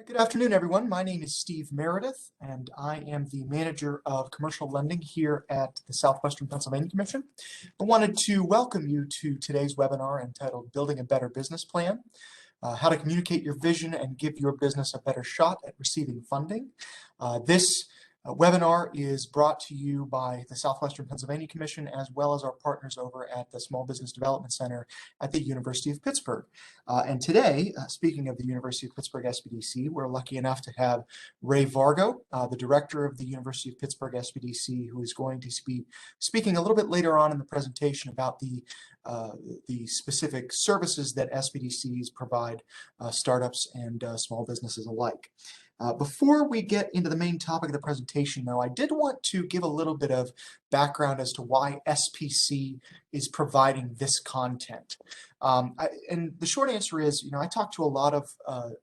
Good afternoon, everyone. My name is Steve Meredith, and I am the manager of commercial lending here at the Southwestern Pennsylvania Commission. I wanted to welcome you to today's webinar entitled Building a Better Business Plan, how to communicate your vision and give your business a better shot at receiving funding. This webinar is brought to you by the Southwestern Pennsylvania Commission as well as our partners over at the Small Business Development Center at the University of Pittsburgh. And today, speaking of the University of Pittsburgh SBDC, we're lucky enough to have Ray Vargo, the director of the University of Pittsburgh SBDC, who is going to be speaking a little bit later on in the presentation about the specific services that SBDCs provide startups and small businesses alike. Before we get into the main topic of the presentation, though, I did want to give a little bit of background as to why SPC is providing this content. And the short answer is, I talk to a lot of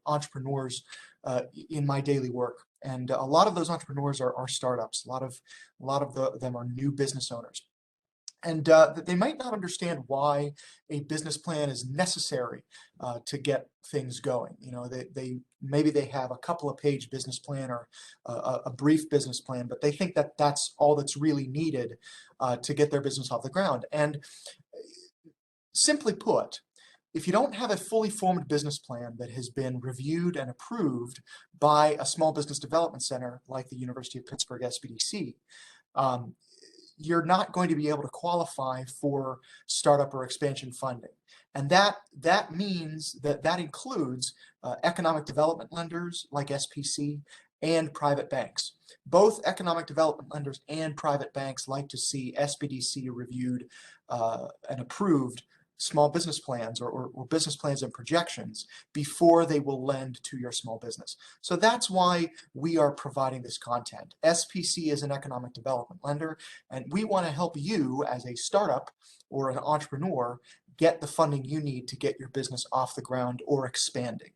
entrepreneurs in my daily work, and a lot of those entrepreneurs are startups. A lot of them are new business owners. And that they might not understand why a business plan is necessary to get things going. Maybe they have a couple of page business plan or a brief business plan, but they think that that's all that's really needed to get their business off the ground. And simply put, if you don't have a fully formed business plan that has been reviewed and approved by a small business development center like the University of Pittsburgh SBDC, you're not going to be able to qualify for startup or expansion funding. And that means that includes economic development lenders like SPC and private banks. Both economic development lenders and private banks like to see SBDC reviewed and approved small business plans or business plans and projections before they will lend to your small business. So that's why we are providing this content. SPC is an economic development lender, and we want to help you as a startup or an entrepreneur get the funding you need to get your business off the ground or expanding.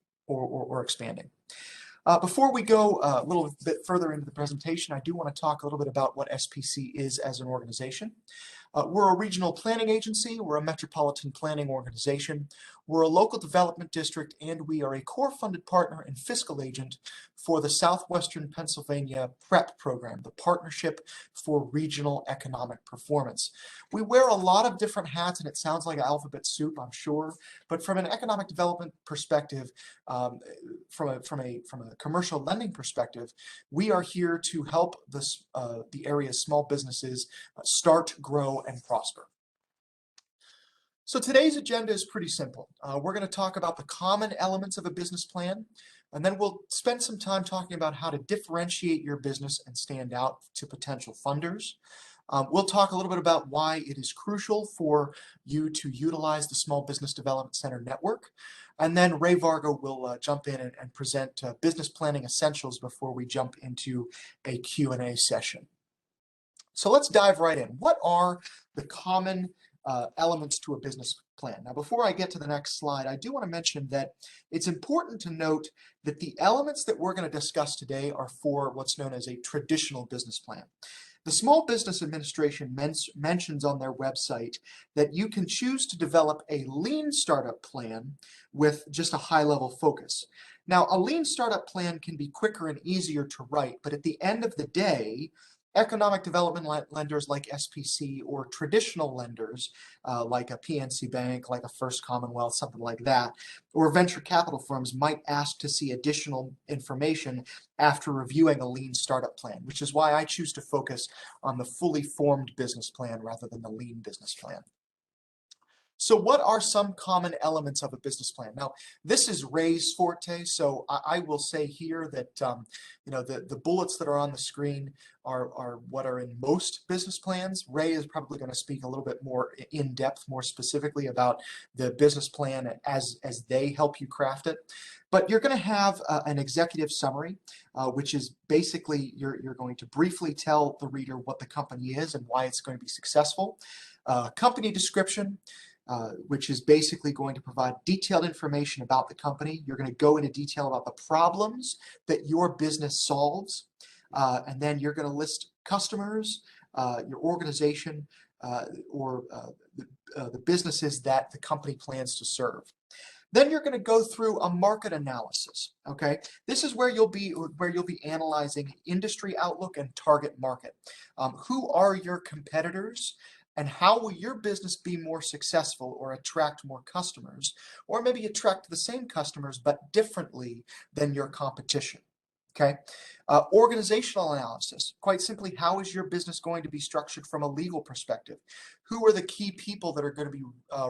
Before we go a little bit further into the presentation, I do want to talk a little bit about what SPC is as an organization. We're a regional planning agency, we're a metropolitan planning organization, we're a local development district, and we are a core funded partner and fiscal agent for the Southwestern Pennsylvania PREP program, the Partnership for Regional Economic Performance. We wear a lot of different hats, and it sounds like alphabet soup, I'm sure, but from an economic development perspective, from a commercial lending perspective, we are here to help the area's small businesses start, grow, and prosper. So today's agenda is pretty simple. We're going to talk about the common elements of a business plan, and then we'll spend some time talking about how to differentiate your business and stand out to potential funders. We'll talk a little bit about why it is crucial for you to utilize the Small Business Development Center network. And then Ray Vargo will jump in and present business planning essentials before we jump into a Q&A session. So let's dive right in. What are the common elements to a business plan? Now, before I get to the next slide, I do want to mention that it's important to note that the elements that we're going to discuss today are for what's known as a traditional business plan. The Small Business Administration mentions on their website that you can choose to develop a lean startup plan with just a high-level focus. Now, a lean startup plan can be quicker and easier to write, but at the end of the day, economic development lenders like SPC or traditional lenders like a PNC Bank, like a First Commonwealth, something like that, or venture capital firms might ask to see additional information after reviewing a lean startup plan, which is why I choose to focus on the fully formed business plan rather than the lean business plan. So what are some common elements of a business plan? Now, this is Ray's forte, so I will say here that the bullets that are on the screen are what are in most business plans. Ray is probably going to speak a little bit more in depth, more specifically about the business plan as they help you craft it. But you're going to have an executive summary, which is basically you're going to briefly tell the reader what the company is and why it's going to be successful. Company description, which is basically going to provide detailed information about the company. You're going to go into detail about the problems that your business solves, and then you're going to list customers, your organization, or the businesses that the company plans to serve. Then you're going to go through a market analysis. Okay, this is where you'll be analyzing industry outlook and target market. Who are your competitors? And how will your business be more successful or attract more customers, or maybe attract the same customers but differently than your competition? Okay. Organizational analysis. Quite simply, how is your business going to be structured from a legal perspective? Who are the key people that are going to be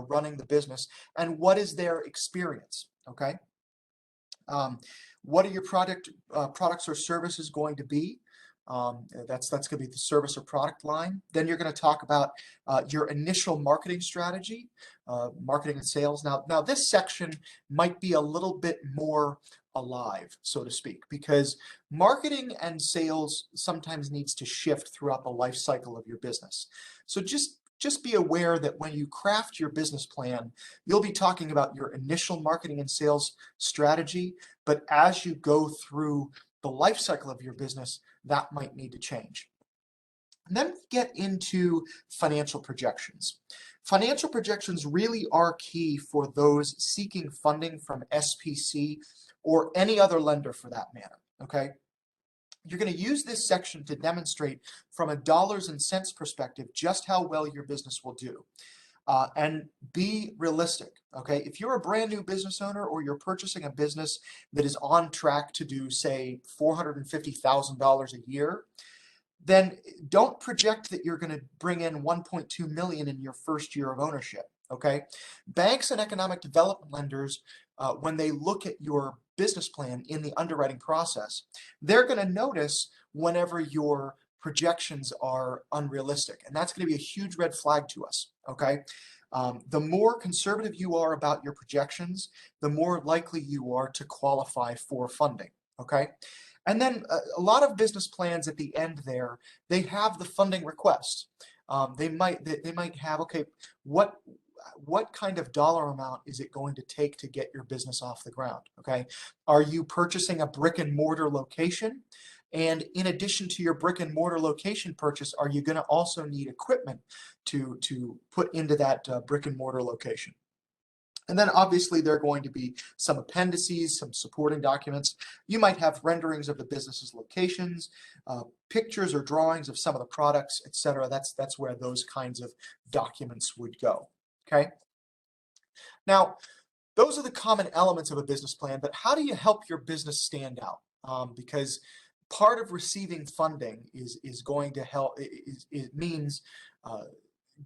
running the business, and what is their experience? Okay. Um, what are your products or services going to be? That's going to be the service or product line. Then you're going to talk about your initial marketing strategy, marketing and sales. Now this section might be a little bit more alive, so to speak, because marketing and sales sometimes needs to shift throughout the life cycle of your business. So just be aware that when you craft your business plan, you'll be talking about your initial marketing and sales strategy, but as you go through the life cycle of your business, that might need to change. And then we get into financial projections. Financial projections really are key for those seeking funding from SPC or any other lender for that matter, okay? You're going to use this section to demonstrate from a dollars and cents perspective just how well your business will do. And be realistic, okay? If you're a brand new business owner or you're purchasing a business that is on track to do, say, $450,000 a year, then don't project that you're going to bring in 1.2 million in your first year of ownership, okay? Banks and economic development lenders, when they look at your business plan in the underwriting process, they're going to notice whenever your projections are unrealistic, and that's going to be a huge red flag to us, okay? The more conservative you are about your projections, the more likely you are to qualify for funding, okay? And then a lot of business plans at the end there, they have the funding request. They might have, okay, what kind of dollar amount is it going to take to get your business off the ground, okay? Are you purchasing a brick and mortar location? And in addition to your brick and mortar location purchase, are you going to also need equipment to put into that brick and mortar location? And then obviously there are going to be some appendices, some supporting documents. You might have renderings of the business's locations, pictures or drawings of some of the products, etc. That's where those kinds of documents would go. Okay. Now, those are the common elements of a business plan, but how do you help your business stand out? Because part of receiving funding is going to help. It means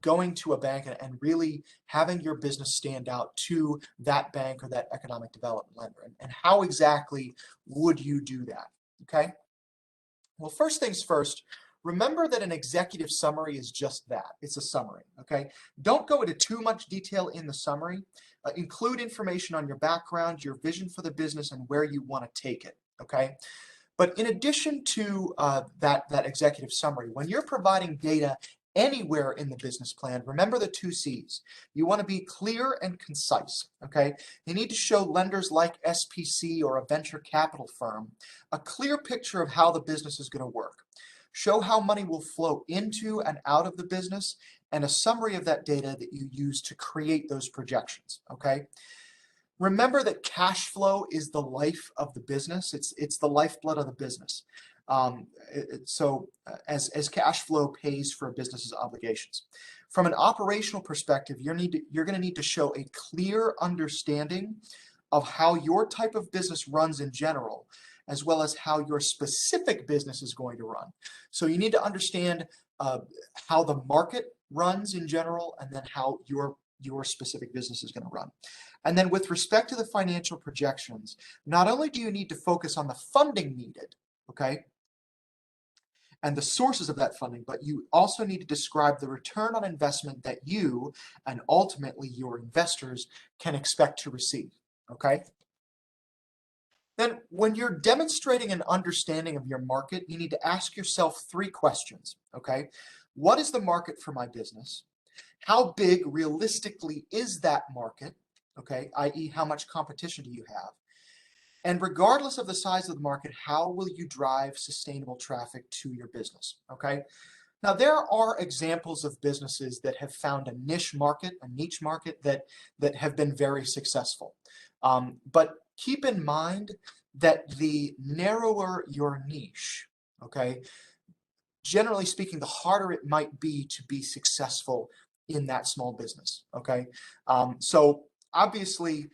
going to a bank and really having your business stand out to that bank or that economic development lender. And how exactly would you do that? Okay. Well, first things first, remember that an executive summary is just that. It's a summary, okay? Don't go into too much detail in the summary. Include information on your background, your vision for the business, and where you want to take it, okay? But in addition to that executive summary, when you're providing data anywhere in the business plan, remember the 2 C's. You want to be clear and concise, okay? You need to show lenders like SPC or a venture capital firm a clear picture of how the business is going to work. Show how money will flow into and out of the business and a summary of that data that you use to create those projections, okay? Remember that cash flow is the life of the business. It's the lifeblood of the business. As cash flow pays for a business's obligations. From an operational perspective, you're going to need to show a clear understanding of how your type of business runs in general, as well as how your specific business is going to run. So you need to understand how the market runs in general, and then how your specific business is going to run. And then with respect to the financial projections, not only do you need to focus on the funding needed, okay, and the sources of that funding, but you also need to describe the return on investment that you and ultimately your investors can expect to receive, okay? Then when you're demonstrating an understanding of your market, you need to ask yourself 3 questions, okay? What is the market for my business? How big realistically is that market, okay, i.e. how much competition do you have? And regardless of the size of the market, how will you drive sustainable traffic to your business, okay? Now, there are examples of businesses that have found a niche market, a niche market that have been very successful. But keep in mind that the narrower your niche, okay, generally speaking, the harder it might be to be successful in that small business, okay? So obviously,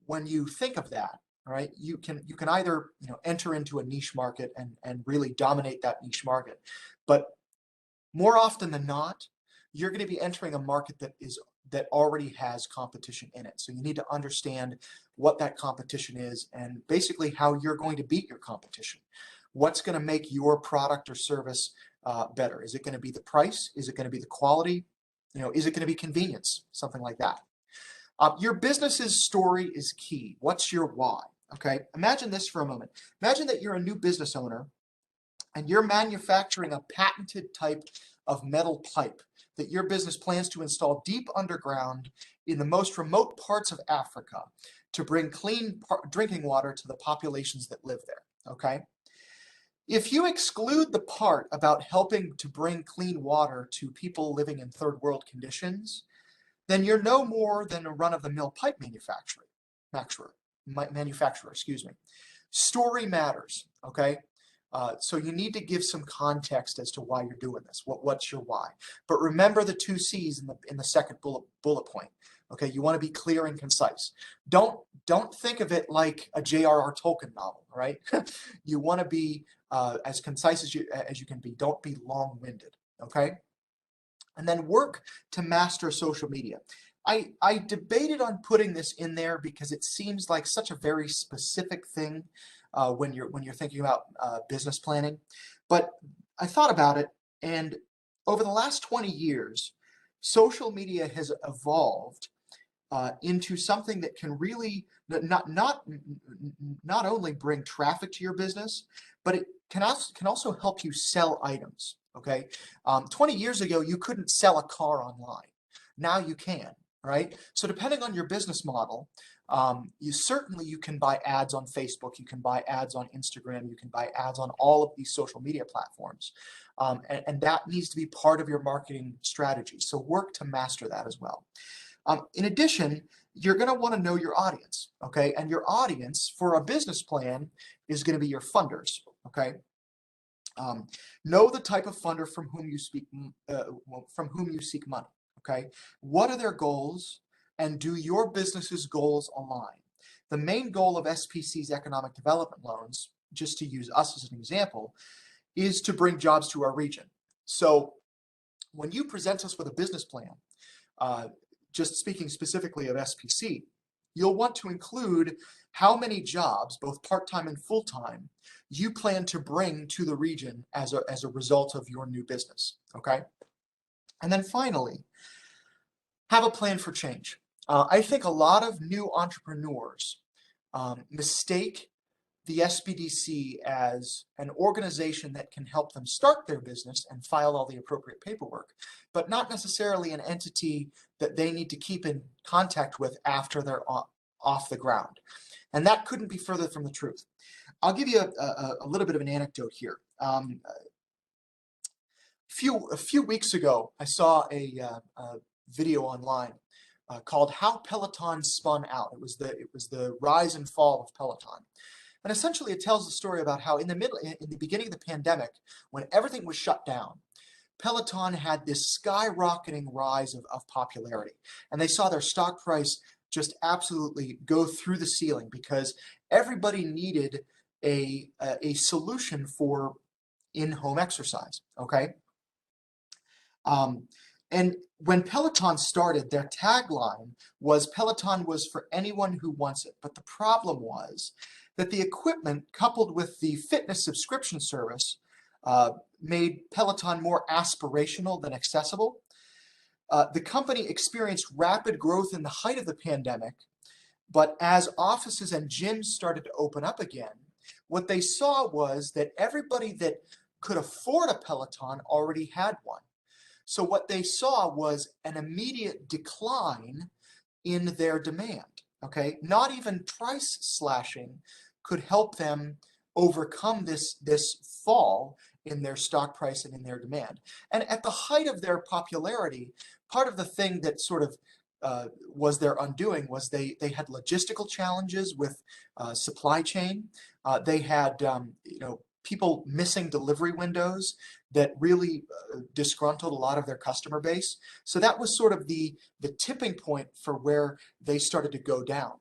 when you think of that, all right, you can either enter into a niche market and really dominate that niche market, but more often than not, you're going to be entering a market that already has competition in it. So you need to understand what that competition is and basically how you're going to beat your competition. What's going to make your product or service better? Is it going to be the price? Is it going to be the quality? Is it going to be convenience? Something like that. Your business's story is key. What's your why? Okay, imagine this for a moment. Imagine that you're a new business owner and you're manufacturing a patented type of metal pipe that your business plans to install deep underground in the most remote parts of Africa to bring clean drinking water to the populations that live there, okay? If you exclude the part about helping to bring clean water to people living in third world conditions, then you're no more than a run-of-the-mill pipe manufacturer, excuse me. Story matters, okay? So you need to give some context as to why you're doing this. What's your why? But remember the 2 C's in the second bullet point. Okay, you want to be clear and concise. Don't think of it like a J.R.R. Tolkien novel, right? You want to be as concise as you can be. Don't be long-winded. Okay, and then work to master social media. I debated on putting this in there because it seems like such a very specific thing when you're thinking about business planning. But I thought about it, and over the last 20 years, social media has evolved into something that can really not only bring traffic to your business, but it can also help you sell items. Okay, 20 years ago you couldn't sell a car online. Now you can. Right? So depending on your business model, you can buy ads on Facebook, you can buy ads on Instagram, you can buy ads on all of these social media platforms. And that needs to be part of your marketing strategy. So work to master that as well. In addition, you're going to want to know your audience, okay? And your audience for a business plan is going to be your funders, okay? Know the type of funder from whom you seek money. Okay, what are their goals, and do your business's goals align? The main goal of SPC's economic development loans, just to use us as an example, is to bring jobs to our region. So when you present us with a business plan, just speaking specifically of SPC, you'll want to include how many jobs, both part-time and full-time, you plan to bring to the region as a result of your new business, okay? And then finally, have a plan for change. I think a lot of new entrepreneurs mistake the SBDC as an organization that can help them start their business and file all the appropriate paperwork, but not necessarily an entity that they need to keep in contact with after they're off the ground. And that couldn't be further from the truth. I'll give you a little bit of an anecdote here. A few weeks ago, I saw a video online called "How Peloton Spun Out." It was the rise and fall of Peloton, and essentially it tells the story about how in the beginning of the pandemic, when everything was shut down, Peloton had this skyrocketing rise of popularity, and they saw their stock price just absolutely go through the ceiling because everybody needed a solution for in-home exercise. Okay. And when Peloton started, their tagline was "Peloton was for anyone who wants it." But the problem was that the equipment, coupled with the fitness subscription service, made Peloton more aspirational than accessible. The company experienced rapid growth in the height of the pandemic, but as offices and gyms started to open up again, what they saw was that everybody that could afford a Peloton already had one. So what they saw was an immediate decline in their demand, okay? Not even price slashing could help them overcome this fall in their stock price and in their demand. And at the height of their popularity, part of the thing that sort of was their undoing was they had logistical challenges with supply chain. They had people missing delivery windows that really disgruntled a lot of their customer base. So that was sort of the tipping point for where they started to go down.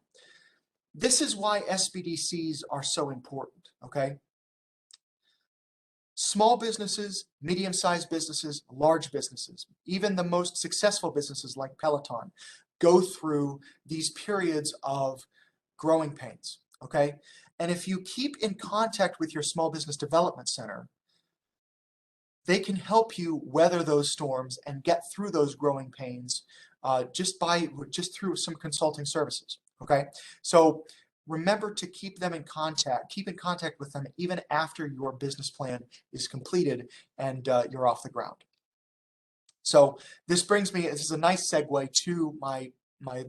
This is why SBDCs are so important, okay? Small businesses, medium-sized businesses, large businesses, even the most successful businesses like Peloton go through these periods of growing pains, okay? And if you keep in contact with your small business development center, they can help you weather those storms and get through those growing pains just through some consulting services, okay? So remember to keep in contact with them even after your business plan is completed and you're off the ground. So this is a nice segue to my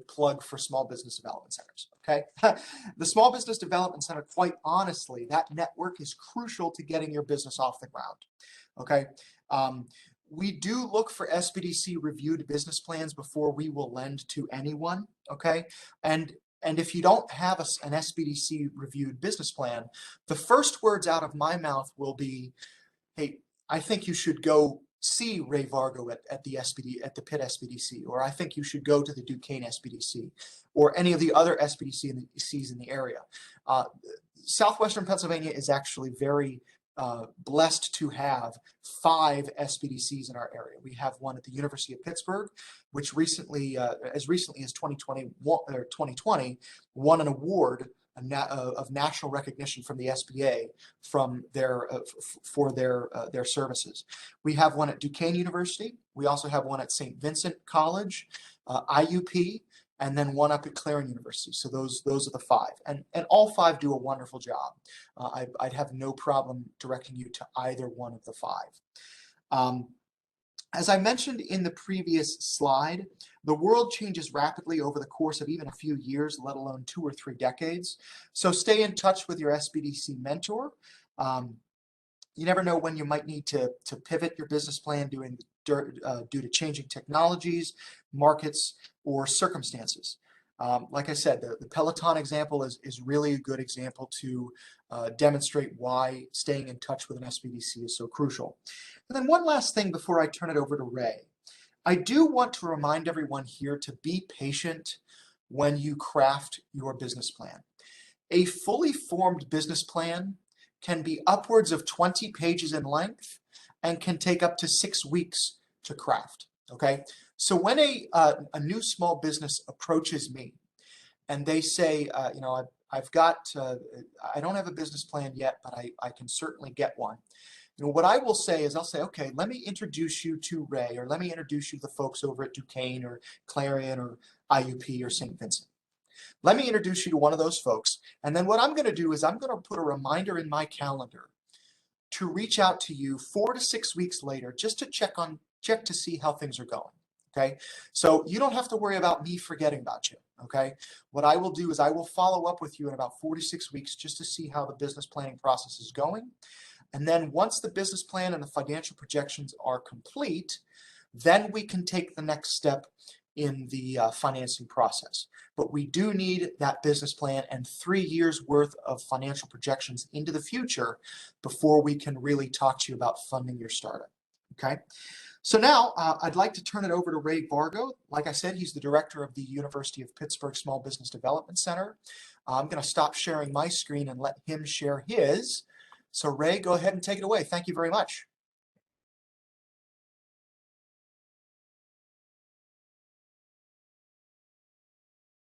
plug for small business development centers, okay? The Small Business Development Center, quite honestly, that network is crucial to getting your business off the ground, okay? We do look for SBDC reviewed business plans before we will lend to anyone, okay? And if you don't have an SBDC reviewed business plan, the first words out of my mouth will be, hey, I think you should go see Ray Vargo at the Pitt SBDC, or I think you should go to the Duquesne SBDC, or any of the other SBDCs in the area. Southwestern Pennsylvania is actually very blessed to have 5 SBDCs in our area. We have one at the University of Pittsburgh, which as recently as 2020, won an award of national recognition from the SBA for their services. We have one at Duquesne University. We also have one at St. Vincent College, IUP, and then one up at Clarion University. So those are the 5, and all 5 do a wonderful job. I'd have no problem directing you to either one of the 5. As I mentioned in the previous slide, the world changes rapidly over the course of even a few years, let alone 2 or 3 decades. So stay in touch with your SBDC mentor. You never know when you might need to pivot your business plan due to changing technologies, markets, or circumstances. Like I said, the Peloton example is really a good example to demonstrate why staying in touch with an SBDC is so crucial. And then one last thing before I turn it over to Ray. I do want to remind everyone here to be patient when you craft your business plan. A fully formed business plan can be upwards of 20 pages in length and can take up to 6 weeks to craft, okay? So when a new small business approaches me and they say, I don't have a business plan yet, but I can certainly get one. What I will say is I'll say, okay, let me introduce you to Ray, or let me introduce you to the folks over at Duquesne or Clarion or IUP or St. Vincent. Let me introduce you to one of those folks. And then what I'm going to do is I'm going to put a reminder in my calendar to reach out to you 4 to 6 weeks later, just to check to see how things are going. Okay, so you don't have to worry about me forgetting about you. Okay, what I will do is I will follow up with you in about 4 to 6 weeks just to see how the business planning process is going. And then once the business plan and the financial projections are complete, then we can take the next step in the financing process. But we do need that business plan and 3 years worth of financial projections into the future before we can really talk to you about funding your startup. Okay. So now I'd like to turn it over to Ray Vargo. Like I said, he's the director of the University of Pittsburgh Small Business Development Center. I'm going to stop sharing my screen and let him share his. So Ray, go ahead and take it away. Thank you very much.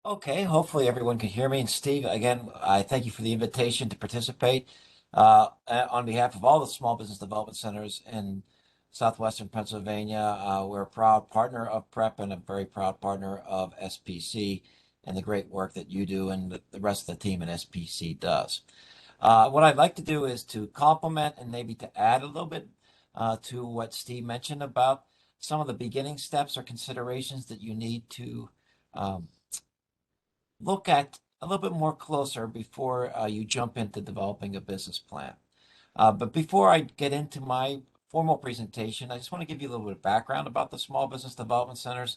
Okay, hopefully everyone can hear me. And Steve, again, I thank you for the invitation to participate. On behalf of all the small business development centers in Southwestern Pennsylvania, we're a proud partner of PrEP and a very proud partner of SPC and the great work that you do and the rest of the team at SPC does. What I'd like to do is to complement and maybe to add a little bit to what Steve mentioned about some of the beginning steps or considerations that you need to look at a little bit more closer before you jump into developing a business plan. But before I get into my formal presentation, I just want to give you a little bit of background about the Small Business Development Centers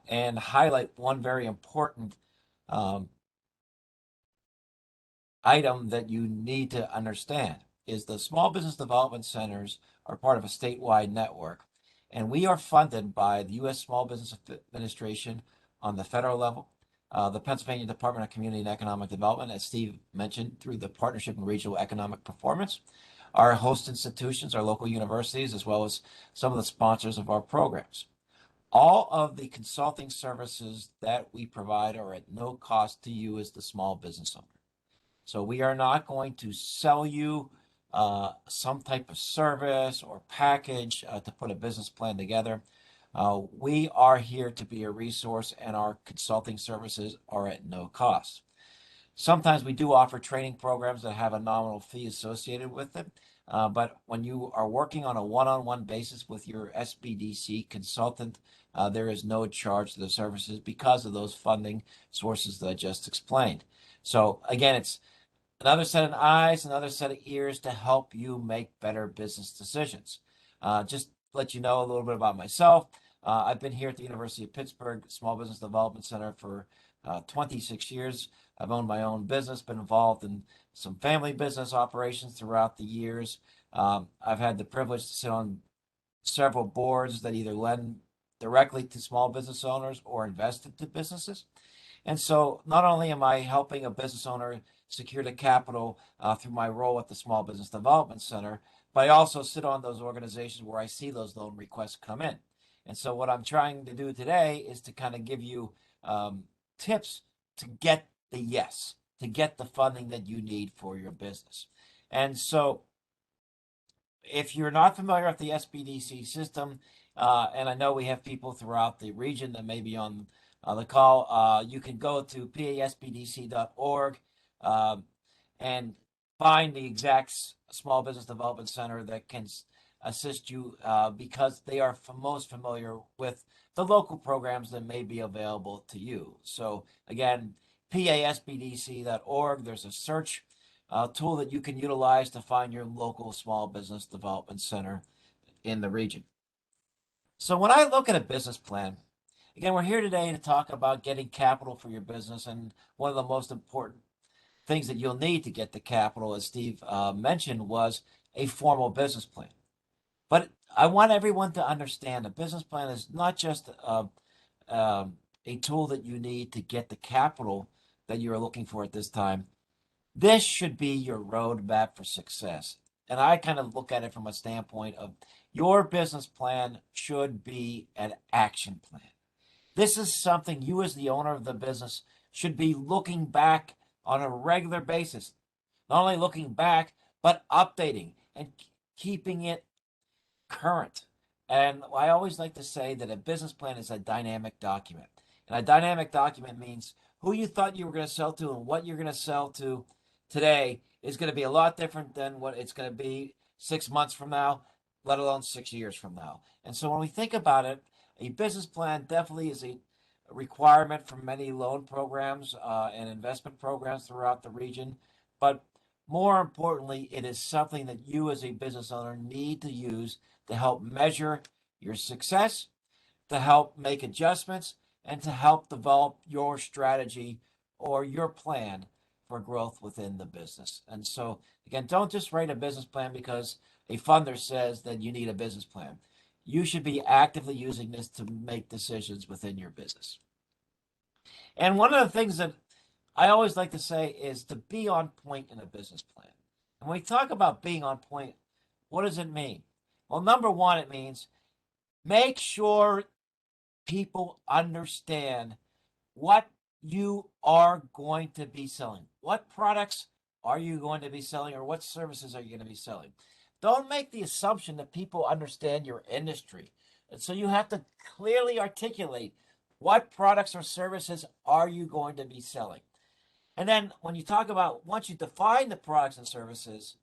and highlight one very important um, item that you need to understand is the Small Business Development Centers are part of a statewide network, and we are funded by the U.S. Small Business Administration on the federal level, the Pennsylvania Department of Community and Economic Development, as Steve mentioned, through the Partnership and Regional Economic Performance, our host institutions, our local universities, as well as some of the sponsors of our programs. All of the consulting services that we provide are at no cost to you as the small business owner. So we are not going to sell you some type of service or package to put a business plan together. We are here to be a resource, and our consulting services are at no cost. Sometimes we do offer training programs that have a nominal fee associated with it. But when you are working on a one-on-one basis with your SBDC consultant, there is no charge to the services because of those funding sources that I just explained. So again, it's another set of eyes, another set of ears to help you make better business decisions. Just let you know a little bit about myself. I've been here at the University of Pittsburgh Small Business Development Center for 26 years. I've owned my own business, been involved in some family business operations throughout the years. I've had the privilege to sit on several boards that either lend directly to small business owners or invest into businesses. And so not only am I helping a business owner secure the capital through my role at the Small Business Development Center, but I also sit on those organizations where I see those loan requests come in. And so what I'm trying to do today is to kind of give you tips to get the yes, to get the funding that you need for your business. And so if you're not familiar with the SBDC system, and I know we have people throughout the region that may be on the call, you can go to pasbdc.org and find the exact small business development center that can assist you because they are most familiar with the local programs that may be available to you. So again, pasbdc.org, there's a search tool that you can utilize to find your local small business development center in the region. So when I look at a business plan, again, we're here today to talk about getting capital for your business. And one of the most important things that you'll need to get the capital, as Steve mentioned, was a formal business plan. But I want everyone to understand a business plan is not just a tool that you need to get the capital that you're looking for at this time. This should be your roadmap for success. And I kind of look at it from a standpoint of your business plan should be an action plan. This is something you, as the owner of the business, should be looking back on a regular basis. Not only looking back, but updating and keeping it current. And I always like to say that a business plan is a dynamic document. And a dynamic document means who you thought you were going to sell to and what you're going to sell to today is going to be a lot different than what it's going to be 6 months from now, let alone 6 years from now. And so when we think about it, a business plan definitely is a requirement for many loan programs and investment programs throughout the region. But more importantly, it is something that you as a business owner need to use to help measure your success, to help make adjustments, and to help develop your strategy or your plan for growth within the business. And so, again, don't just write a business plan because a funder says that you need a business plan. You should be actively using this to make decisions within your business. And one of the things that I always like to say is to be on point in a business plan. And when we talk about being on point, what does it mean? Well, number one, it means make sure people understand what you are going to be selling. What products are you going to be selling, or what services are you going to be selling? Don't make the assumption that people understand your industry. And so you have to clearly articulate what products or services are you going to be selling. And then when you talk about, once you define the products and services,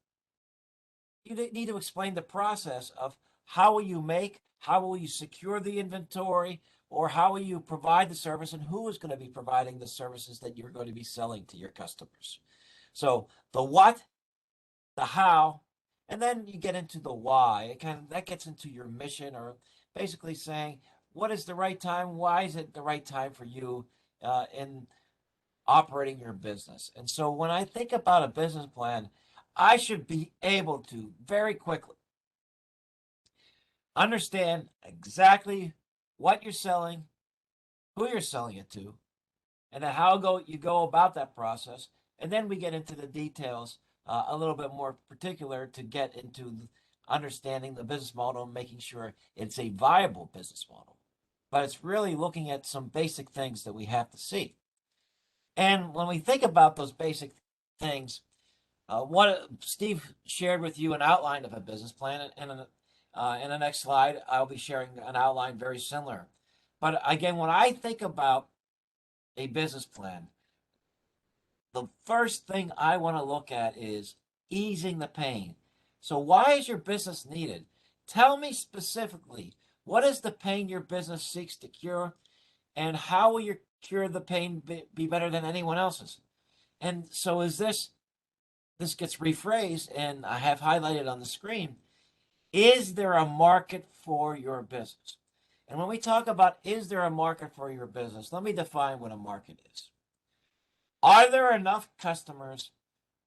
you need to explain the process of how will you make, how will you secure the inventory, or how will you provide the service, and who is going to be providing the services that you're going to be selling to your customers. So the what, the how, and then you get into the why. That gets into your mission, or basically saying what is the right time, why is it the right time for you in operating your business. And so when I think about a business plan, I should be able to very quickly understand exactly what you're selling, who you're selling it to, and then how you go about that process. And then we get into the details a little bit more particular to get into understanding the business model and making sure it's a viable business model. But it's really looking at some basic things that we have to see. And when we think about those basic things, what Steve shared with you an outline of a business plan, and in the next slide, I'll be sharing an outline very similar. But again, when I think about a business plan, the first thing I want to look at is easing the pain. So why is your business needed? Tell me specifically, what is the pain your business seeks to cure, and how will you cure the pain be better than anyone else's? And so this gets rephrased, and I have highlighted on the screen, is there a market for your business? And when we talk about is there a market for your business, let me define what a market is. Are there enough customers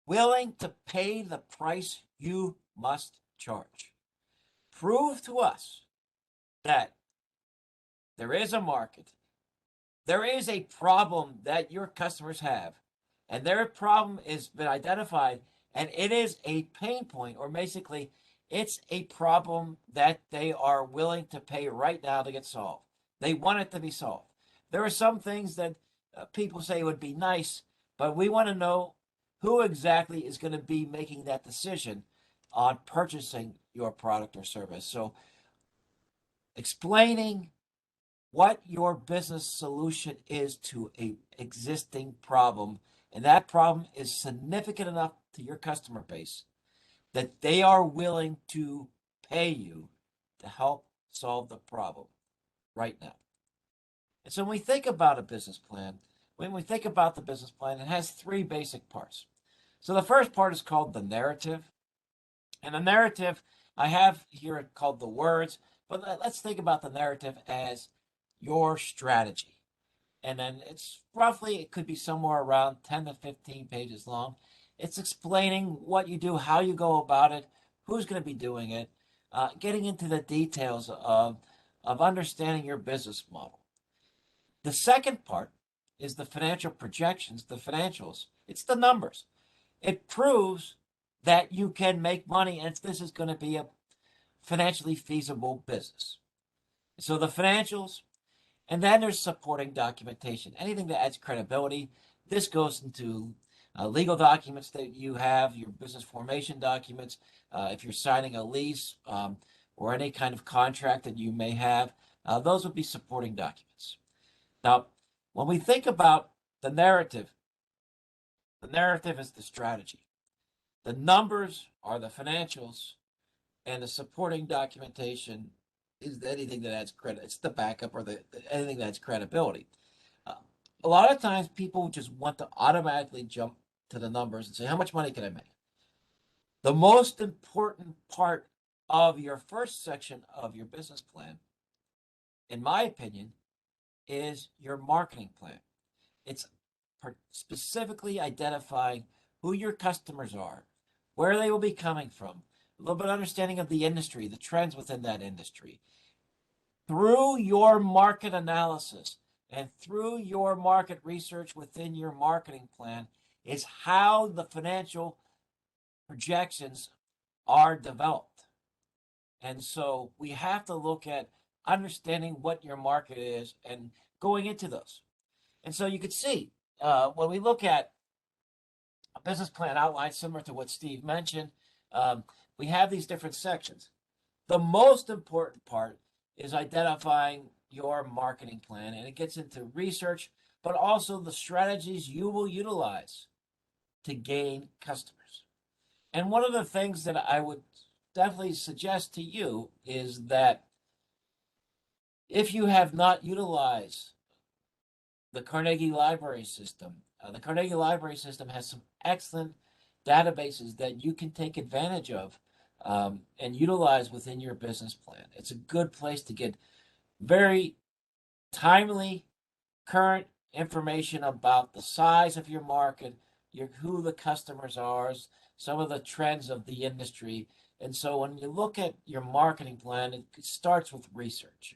willing to pay the price you must charge? Prove to us that there is a market, there is a problem that your customers have, and their problem has been identified, and it is a pain point, or basically it's a problem that they are willing to pay right now to get solved. They want it to be solved. There are some things that people say would be nice, but we want to know who exactly is going to be making that decision on purchasing your product or service. So explaining what your business solution is to a existing problem, and that problem is significant enough to your customer base that they are willing to pay you to help solve the problem right now. And so when we think about a business plan, it has three basic parts. So the first part is called the narrative. And the narrative, I have here called the words, but let's think about the narrative as your strategy. And then it could be somewhere around 10 to 15 pages long. It's explaining what you do, how you go about it, who's going to be doing it, getting into the details of understanding your business model. The second part is the financial projections, the financials. It's the numbers. It proves that you can make money, and this is going to be a financially feasible business. So the financials, and then there's supporting documentation, anything that adds credibility. This goes into legal documents that you have, your business formation documents, if you're signing a lease or any kind of contract that you may have, those would be supporting documents. Now, when we think about the narrative is the strategy. The numbers are the financials, and the supporting documentation is anything that adds credit. It's the backup, or anything that adds credibility. A lot of times people just want to automatically jump to the numbers and say, how much money can I make? The most important part of your first section of your business plan, in my opinion, is your marketing plan. It's specifically identifying who your customers are, where they will be coming from, a little bit of understanding of the industry, the trends within that industry. Through your market analysis and through your market research within your marketing plan is how the financial projections are developed. And so we have to look at understanding what your market is and going into those. And so you could see when we look at a business plan outline similar to what Steve mentioned, we have these different sections. The most important part is identifying your marketing plan, and it gets into research, but also the strategies you will utilize to gain customers. And one of the things that I would definitely suggest to you is that If you have not utilized the Carnegie Library System, the Carnegie Library System has some excellent databases that you can take advantage of and utilize within your business plan. It's a good place to get very timely, current information about the size of your market, who the customers are, some of the trends of the industry. And so when you look at your marketing plan, it starts with research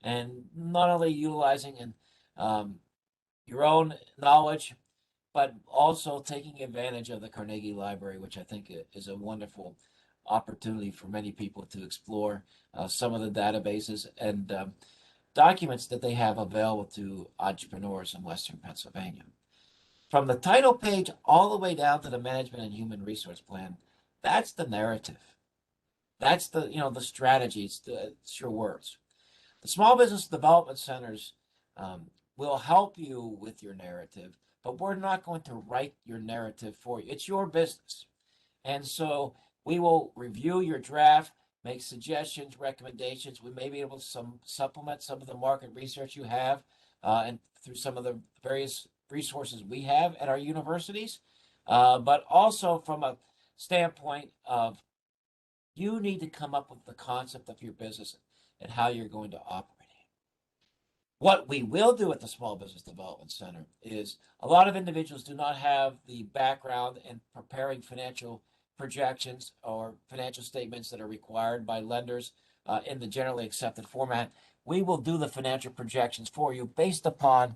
and not only utilizing um, your own knowledge, but also taking advantage of the Carnegie Library, which I think is a wonderful opportunity for many people to explore some of the databases and documents that they have available to entrepreneurs in Western Pennsylvania. From the title page all the way down to the management and human resource plan, that's the narrative. That's the strategy. It's your words. The small business development centers will help you with your narrative, but we're not going to write your narrative for you. It's your business. And so we will review your draft, make suggestions, recommendations. We may be able to supplement some of the market research you have and through some of the various resources we have at our universities, but also from a standpoint of you need to come up with the concept of your business and how you're going to operate. What we will do at the Small Business Development Center is a lot of individuals do not have the background in preparing financial projections or financial statements that are required by lenders in the generally accepted format. We will do the financial projections for you based upon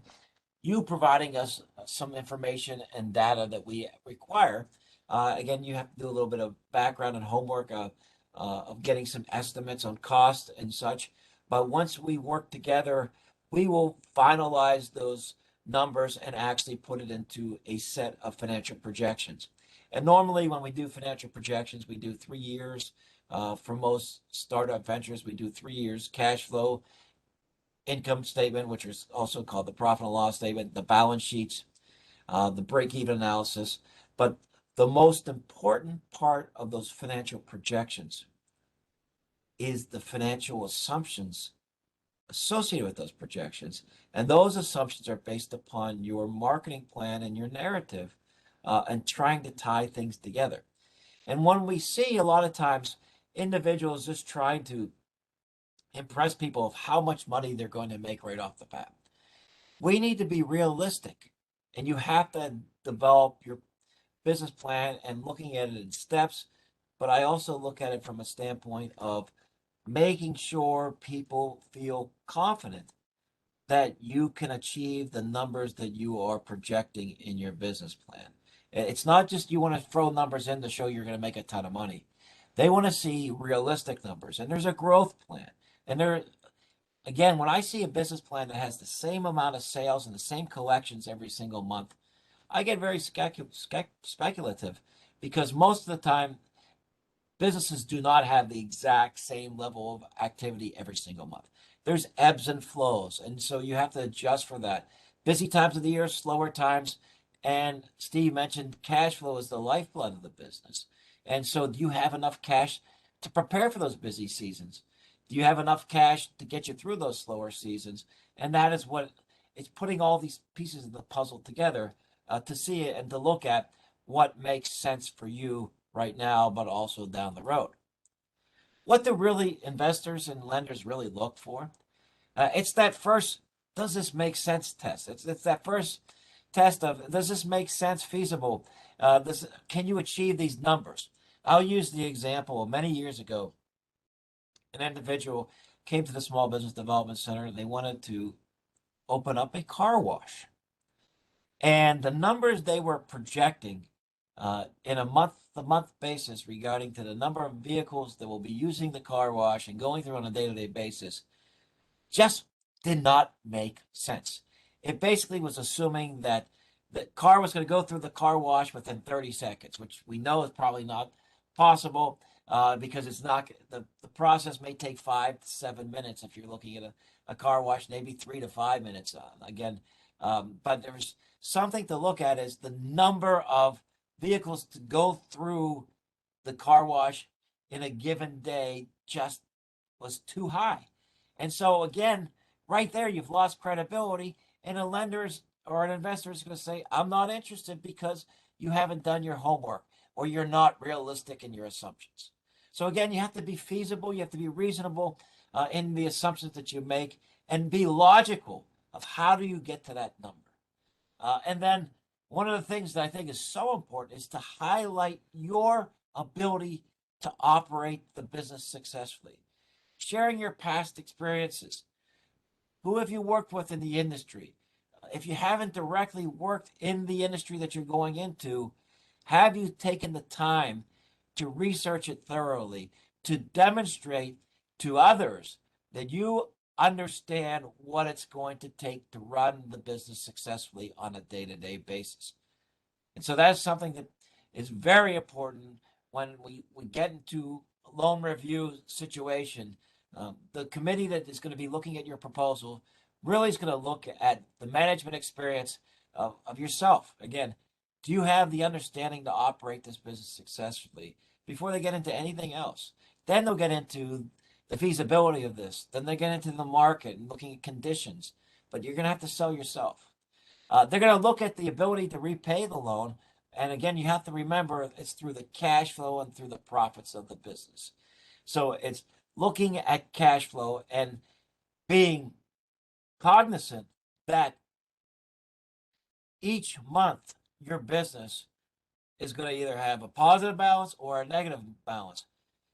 you providing us some information and data that we require. Again, you have to do a little bit of background and homework of getting some estimates on cost and such. But once we work together, we will finalize those numbers and actually put it into a set of financial projections. And normally when we do financial projections, we do 3 years. For most startup ventures, we do 3 years cash flow, income statement, which is also called the profit and loss statement, the balance sheets, the break-even analysis. But the most important part of those financial projections is the financial assumptions associated with those projections. And those assumptions are based upon your marketing plan and your narrative and trying to tie things together. And when we see a lot of times individuals just trying to impress people of how much money they're going to make right off the bat, we need to be realistic. And you have to develop your business plan and looking at it in steps. But I also look at it from a standpoint of making sure people feel confident that you can achieve the numbers that you are projecting in your business plan. It's not just you want to throw numbers in to show you're going to make a ton of money. They want to see realistic numbers, and there's a growth plan. And again, when I see a business plan that has the same amount of sales and the same collections every single month, I get very speculative because most of the time businesses do not have the exact same level of activity every single month. There's ebbs and flows, and so you have to adjust for that. Busy times of the year, slower times, and Steve mentioned cash flow is the lifeblood of the business. And so do you have enough cash to prepare for those busy seasons? Do you have enough cash to get you through those slower seasons? And that is what it's putting all these pieces of the puzzle together to see it and to look at what makes sense for you right now, but also down the road. What do really investors and lenders really look for? It's that first, does this make sense test? It's that first test of, does this make sense, feasible? Can you achieve these numbers? I'll use the example of many years ago, an individual came to the Small Business Development Center and they wanted to open up a car wash. And the numbers they were projecting in a month-to-month basis regarding to the number of vehicles that will be using the car wash and going through on a day-to-day basis just did not make sense. It basically was assuming that the car was going to go through the car wash within 30 seconds, which we know is probably not possible because it's not the process may take 5 to 7 minutes if you're looking at a car wash, maybe 3 to 5 minutes again. But there's something to look at is the number of vehicles to go through the car wash in a given day just was too high. And so again, right there, you've lost credibility, and a lender's or an investor is going to say, I'm not interested because you haven't done your homework or you're not realistic in your assumptions. So again, you have to be feasible, you have to be reasonable in the assumptions that you make, and be logical of how do you get to that number. And then one of the things that I think is so important is to highlight your ability to operate the business successfully. Sharing your past experiences. Who have you worked with in the industry? If you haven't directly worked in the industry that you're going into, have you taken the time to research it thoroughly, to demonstrate to others that you understand what it's going to take to run the business successfully on a day-to-day basis? And so that's something that is very important when we get into a loan review situation. The committee that is going to be looking at your proposal really is going to look at the management experience of yourself. Again, do you have the understanding to operate this business successfully before they get into anything else? Then they'll get into the feasibility of this. Then they get into the market and looking at conditions. But you're going to have to sell yourself. They're going to look at the ability to repay the loan. And again, you have to remember it's through the cash flow and through the profits of the business. So it's looking at cash flow and being cognizant that each month your business is going to either have a positive balance or a negative balance.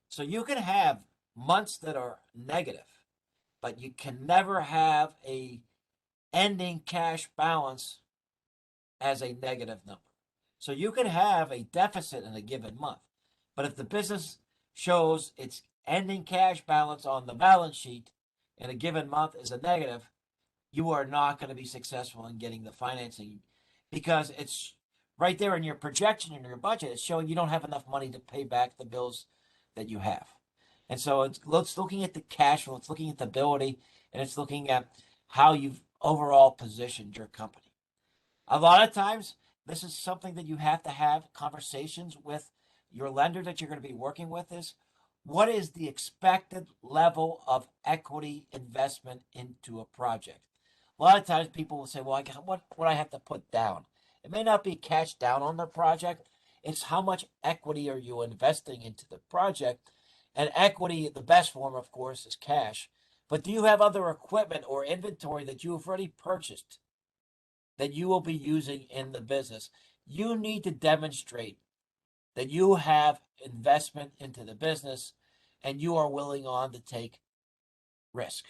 So you can have months that are negative, but you can never have a ending cash balance as a negative number. So you can have a deficit in a given month, but if the business shows its ending cash balance on the balance sheet in a given month is a negative, you are not going to be successful in getting the financing because it's right there in your projection in your budget. It's showing you don't have enough money to pay back the bills that you have. And so it's looking at the cash flow, it's looking at the ability, and it's looking at how you've overall positioned your company. A lot of times, this is something that you have to have conversations with your lender that you're going to be working with is what is the expected level of equity investment into a project? A lot of times people will say, well, what would I have to put down? It may not be cash down on the project. It's how much equity are you investing into the project? And equity, the best form, of course, is cash. But do you have other equipment or inventory that you have already purchased that you will be using in the business? You need to demonstrate that you have investment into the business and you are willing on to take risk.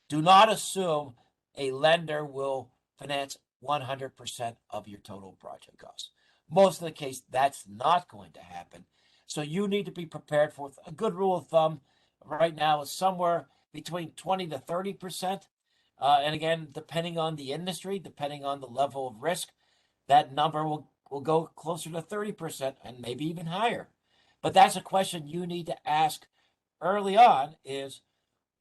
Do not assume a lender will finance 100% of your total project costs. Most of the case, that's not going to happen. So you need to be prepared for a good rule of thumb right now is somewhere between 20 to 30%. And again, depending on the industry, depending on the level of risk, that number will go closer to 30% and maybe even higher. But that's a question you need to ask early on is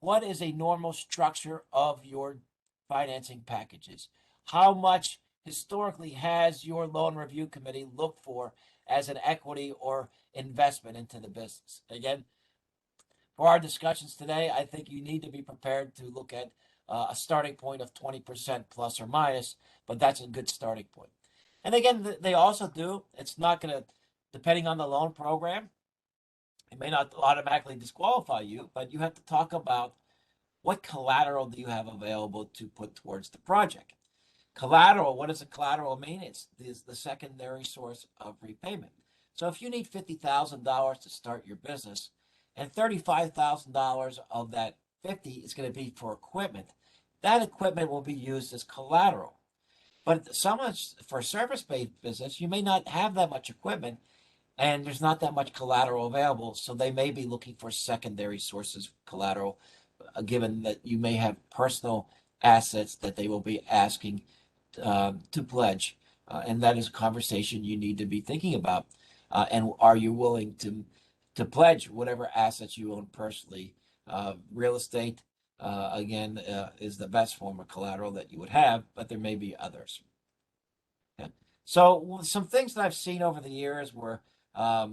what is a normal structure of your financing packages? How much historically has your loan review committee looked for as an equity or investment into the business? Again, for our discussions today, I think you need to be prepared to look at a starting point of 20% plus or minus, but that's a good starting point. And again, they also do, it's not going to, depending on the loan program, it may not automatically disqualify you, but you have to talk about what collateral do you have available to put towards the project. Collateral, what does a collateral mean? It's the secondary source of repayment. So if you need $50,000 to start your business and $35,000 of that 50 is going to be for equipment, that equipment will be used as collateral. But so much for service-based business, you may not have that much equipment and there's not that much collateral available. So they may be looking for secondary sources of collateral, given that you may have personal assets that they will be asking to pledge. And that is a conversation you need to be thinking about. And are you willing to pledge whatever assets you own personally? Real estate, again, is the best form of collateral that you would have, but there may be others. Okay. So some things that I've seen over the years were are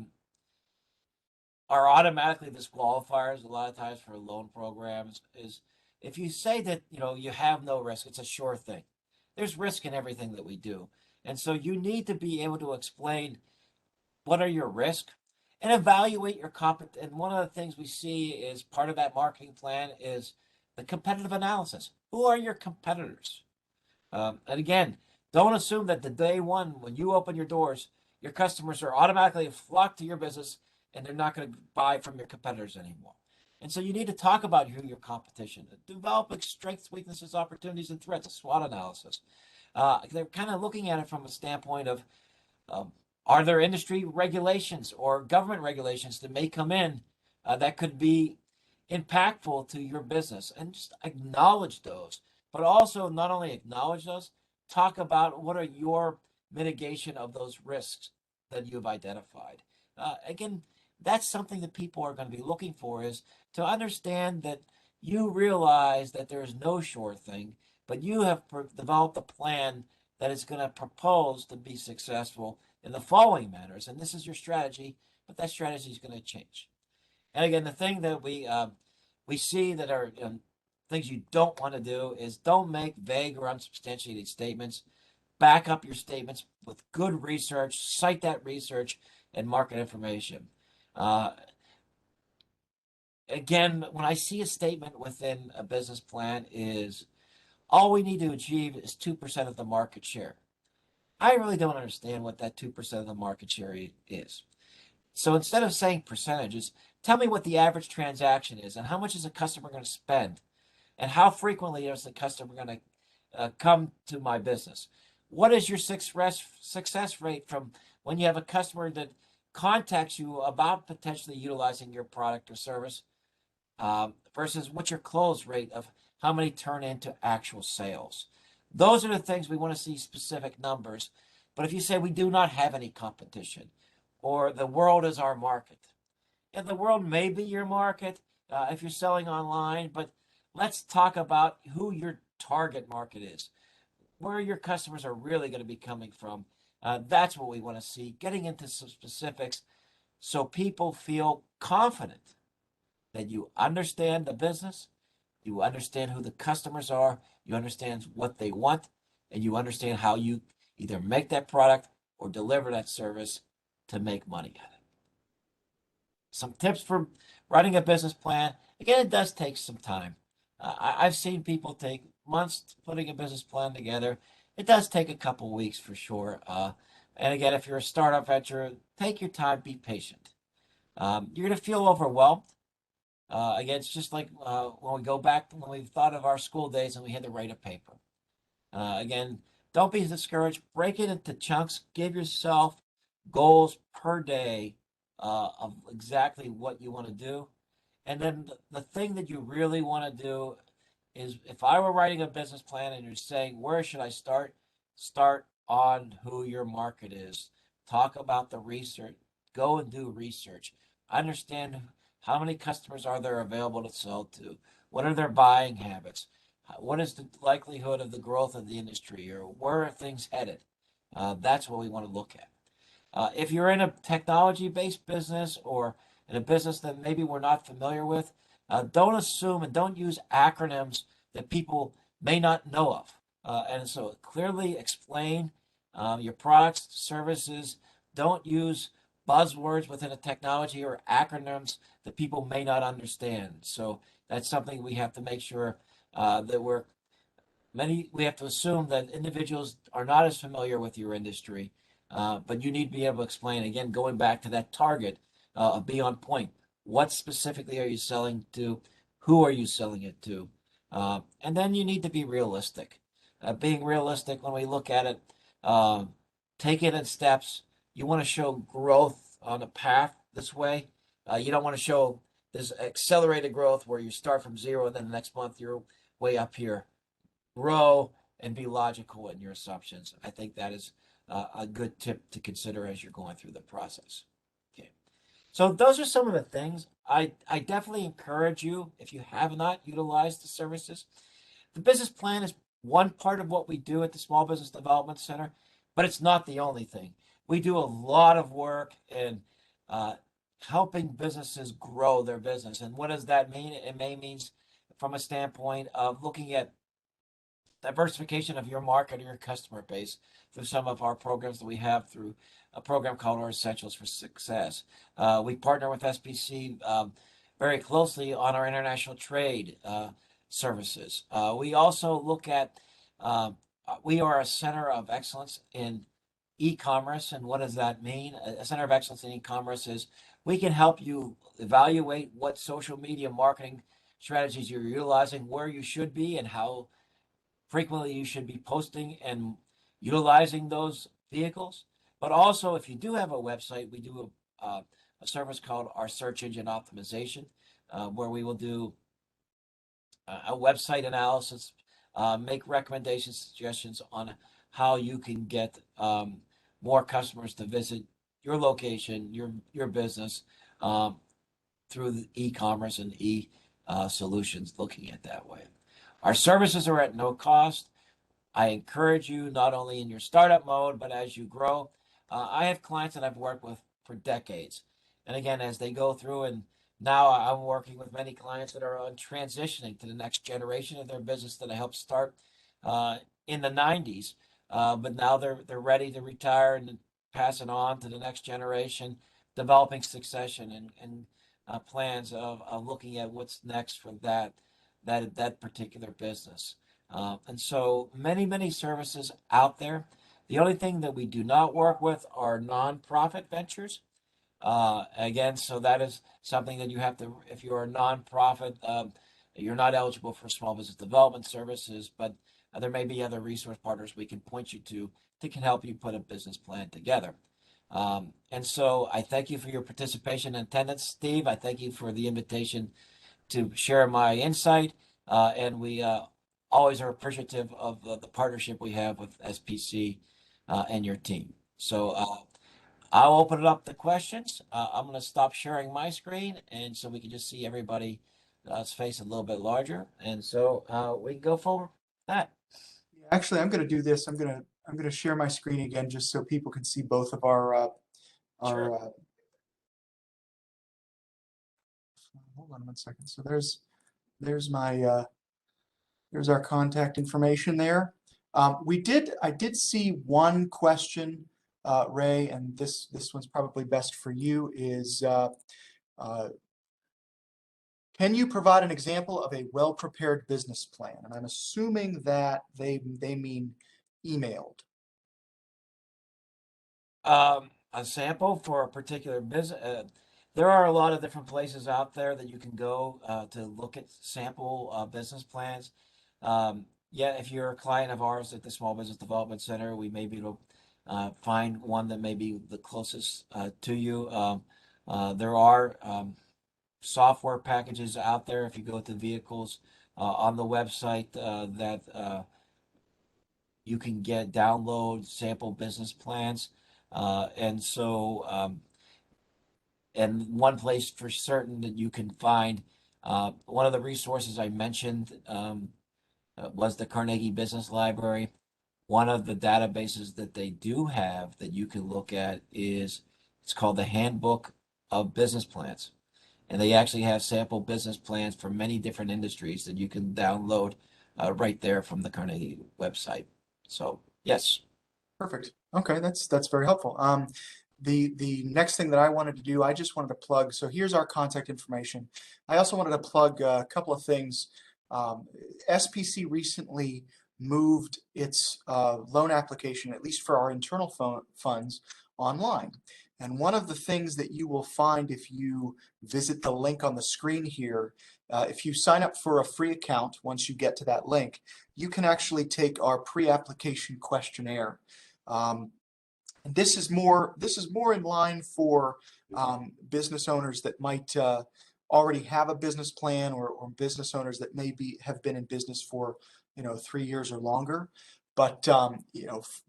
automatically disqualifiers a lot of times for loan programs is if you say that, you have no risk, it's a sure thing. There's risk in everything that we do. And so you need to be able to explain what are your risks and evaluate your And one of the things we see is part of that marketing plan is the competitive analysis. Who are your competitors? And again, don't assume that the day one, when you open your doors, your customers are automatically flocked to your business and they're not going to buy from your competitors anymore. And so you need to talk about who your competition is. Develop strengths, weaknesses, opportunities, and threats, a SWOT analysis. They're kind of looking at it from a standpoint of um, are there industry regulations or government regulations that may come in that could be impactful to your business? And just acknowledge those, but also not only acknowledge those, talk about what are your mitigation of those risks that you've identified. Again, that's something that people are going to be looking for, is to understand that you realize that there is no sure thing, but you have developed a plan that is going to propose to be successful in the following manners. And this is your strategy, but that strategy is going to change. And again, the thing that we see that are things you don't want to do is don't make vague or unsubstantiated statements. Back up your statements with good research, cite that research and market information. Again, when I see a statement within a business plan is all we need to achieve is 2% of the market share. I really don't understand what that 2% of the market share is. So instead of saying percentages, tell me what the average transaction is and how much is a customer going to spend and how frequently is the customer going to come to my business. What is your success rate from when you have a customer that contacts you about potentially utilizing your product or service versus what's your close rate of how many turn into actual sales? Those are the things we want to see specific numbers. But if you say we do not have any competition or the world is our market, and the world may be your market if you're selling online, but let's talk about who your target market is, where your customers are really going to be coming from. That's what we want to see, getting into some specifics so people feel confident that you understand the business, you understand who the customers are, you understand what they want, and you understand how you either make that product or deliver that service to make money at it. Some tips for writing a business plan. Again, it does take some time. I've seen people take months putting a business plan together. It does take a couple weeks for sure. And again, if you're a startup venture, take your time, be patient. You're going to feel overwhelmed. Again, it's just like when we go back when we thought of our school days and we had to write a paper. Again, don't be discouraged. Break it into chunks. Give yourself goals per day of exactly what you want to do. And then the thing that you really want to do is if I were writing a business plan and you're saying, where should I start? Start on who your market is. Talk about the research. Go and do research. Understand how many customers are there available to sell to? What are their buying habits? What is the likelihood of the growth of the industry, or where are things headed? That's what we want to look at. If you're in a technology-based business or in a business that maybe we're not familiar with, don't assume and don't use acronyms that people may not know of. And so clearly explain your products, services. Don't use buzzwords within a technology or acronyms that people may not understand. So that's something we have to make sure that we have to assume that individuals are not as familiar with your industry, but you need to be able to explain, again, going back to that target, be on point. What specifically are you selling to? Who are you selling it to? And then you need to be realistic. Being realistic when we look at it, take it in steps. You want to show growth on a path this way. You don't want to show this accelerated growth where you start from zero and then the next month you're way up here. Grow and be logical in your assumptions. I think that is a good tip to consider as you're going through the process. Okay. So those are some of the things. I definitely encourage you, if you have not utilized the services. The business plan is one part of what we do at the Small Business Development Center, but it's not the only thing. We do a lot of work in helping businesses grow their business. And what does that mean? It may mean from a standpoint of looking at diversification of your market or your customer base through some of our programs that we have through a program called our Essentials for Success. We partner with SBC very closely on our international trade services. We also look at, we are a center of excellence in e-commerce. And what does that mean? A center of excellence in e-commerce is we can help you evaluate what social media marketing strategies you're utilizing, where you should be, and how frequently you should be posting and utilizing those vehicles. But also, if you do have a website, we do a service called our search engine optimization, where we will do a website analysis, make recommendations, suggestions on how you can get more customers to visit your location, your business, through the e-commerce and solutions, looking at that way. Our services are at no cost. I encourage you not only in your startup mode, but as you grow. I have clients that I've worked with for decades. And again, as they go through, and now I'm working with many clients that are on transitioning to the next generation of their business that I helped start in the 90s. But now they're ready to retire and pass it on to the next generation, developing succession and plans of looking at what's next for that particular business. And so many services out there. The only thing that we do not work with are nonprofit ventures. Again, so that is something that you have to, if you're a nonprofit, you're not eligible for small business development services, but there may be other resource partners we can point you to that can help you put a business plan together. And so I thank you for your participation and attendance, Steve. I thank you for the invitation to share my insight. And we always are appreciative of the partnership we have with SPC and your team. So I'll open it up to questions. I'm going to stop sharing my screen, and so we can just see everybody's face a little bit larger. And so we can go forward with that. Actually, I'm going to do this. I'm going to share my screen again just so people can see both of our Sure. Hold on 1 second. So there's my there's our contact information there. I did see one question, Ray, and this one's probably best for you, is can you provide an example of a well-prepared business plan? And I'm assuming that they mean emailed. A sample for a particular business. There are a lot of different places out there that you can go to look at sample business plans. Yeah, if you're a client of ours at the Small Business Development Center, we may be able to find one that may be the closest to you. There are software packages out there if you go to vehicles on the website that you can download sample business plans. And so, and one place for certain that you can find one of the resources I mentioned was the Carnegie Business Library. One of the databases that they do have that you can look at it's called the Handbook of Business Plans. And they actually have sample business plans for many different industries that you can download right there from the Carnegie website. So, yes. Perfect. Okay, that's very helpful. The next thing that I wanted to do, I just wanted to plug. So here's our contact information. I also wanted to plug a couple of things. SPC recently moved its loan application, at least for our internal funds, online. And one of the things that you will find if you visit the link on the screen here, if you sign up for a free account, once you get to that link, you can actually take our pre-application questionnaire. This is more in line for business owners that might already have a business plan, or business owners that have been in business for 3 years or longer. But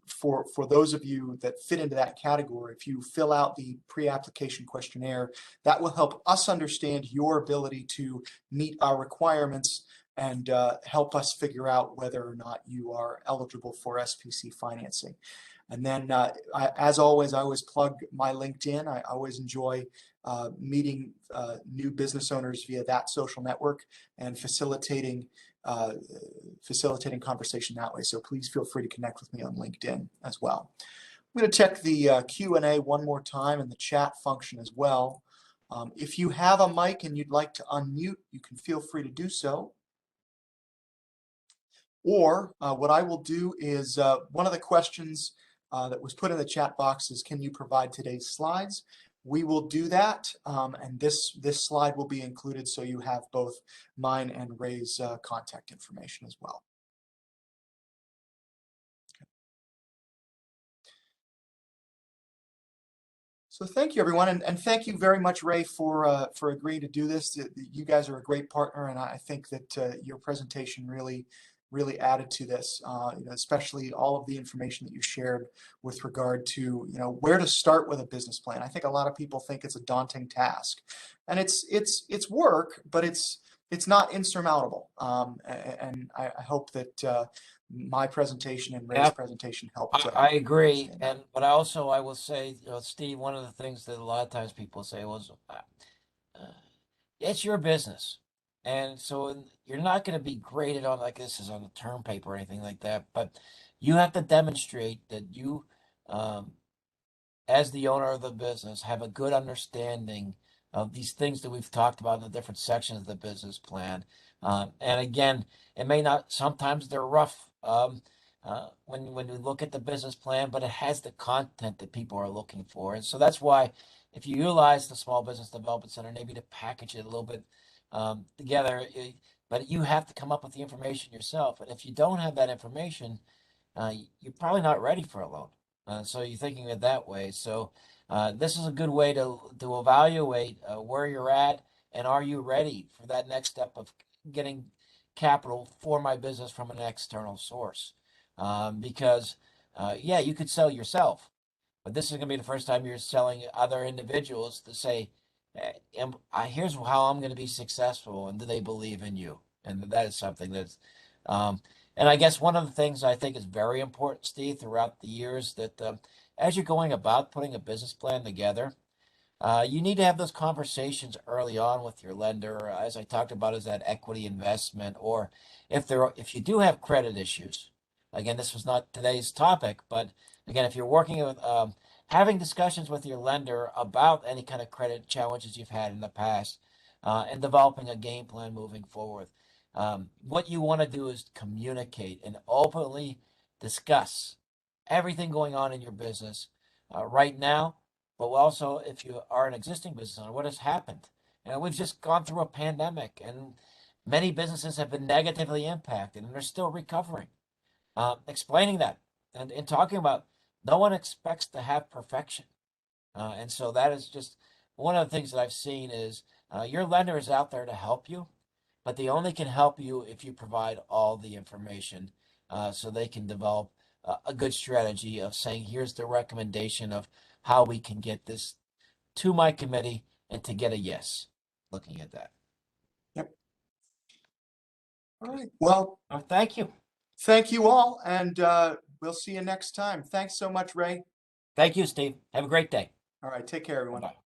for those of you that fit into that category, if you fill out the pre-application questionnaire, that will help us understand your ability to meet our requirements and help us figure out whether or not you are eligible for SPC financing. And then, as always, I always plug my LinkedIn. I always enjoy meeting new business owners via that social network and facilitating conversation that way. So please feel free to connect with me on LinkedIn as well. I'm going to check the Q&A one more time and the chat function as well. If you have a mic and you'd like to unmute, you can feel free to do so. Or what I will do is one of the questions that was put in the chat box is, can you provide today's slides? We will do that, and this slide will be included, so you have both mine and Ray's contact information as well. So thank you, everyone, and thank you very much, Ray, for agreeing to do this. You guys are a great partner, and I think that your presentation really added to this, especially all of the information that you shared with regard to where to start with a business plan. I think a lot of people think it's a daunting task, and it's work, but it's not insurmountable. And I hope that my presentation and Ray's presentation helped. I agree, but I will say, Steve, one of the things that a lot of times people say was, it's your business, and so you're not going to be graded on like this is on a term paper or anything like that. But you have to demonstrate that you, as the owner of the business, have a good understanding of these things that we've talked about in the different sections of the business plan. And again, it may not, sometimes they're rough when we look at the business plan, but it has the content that people are looking for. And so that's why if you utilize the Small Business Development Center, maybe to package it a little bit together, but you have to come up with the information yourself. And if you don't have that information, you're probably not ready for a loan. So you're thinking it that way. So this is a good way to evaluate where you're at, and are you ready for that next step of getting capital for my business from an external source? Because yeah, you could sell yourself, but this is going to be the first time you're selling other individuals to say, here's how I'm going to be successful, and do they believe in you? And that is something that's and I guess one of the things I think is very important, Steve, throughout the years, that as you're going about putting a business plan together, you need to have those conversations early on with your lender, as I talked about, is that equity investment, or if you do have credit issues. Again, this was not today's topic, but again, if you're working with having discussions with your lender about any kind of credit challenges you've had in the past, and developing a game plan moving forward. What you want to do is communicate and openly discuss everything going on in your business right now, but also if you are an existing business owner, what has happened. We've just gone through a pandemic, and many businesses have been negatively impacted, and they're still recovering. Explaining that and talking about, no one expects to have perfection. And so that is just one of the things that I've seen is your lender is out there to help you, but they only can help you if you provide all the information so they can develop a good strategy of saying, here's the recommendation of how we can get this to my committee and to get a yes, looking at that. Yep. All right. Well, thank you. Thank you all, and we'll see you next time. Thanks so much, Ray. Thank you, Steve. Have a great day. All right. Take care, everyone. Bye-bye.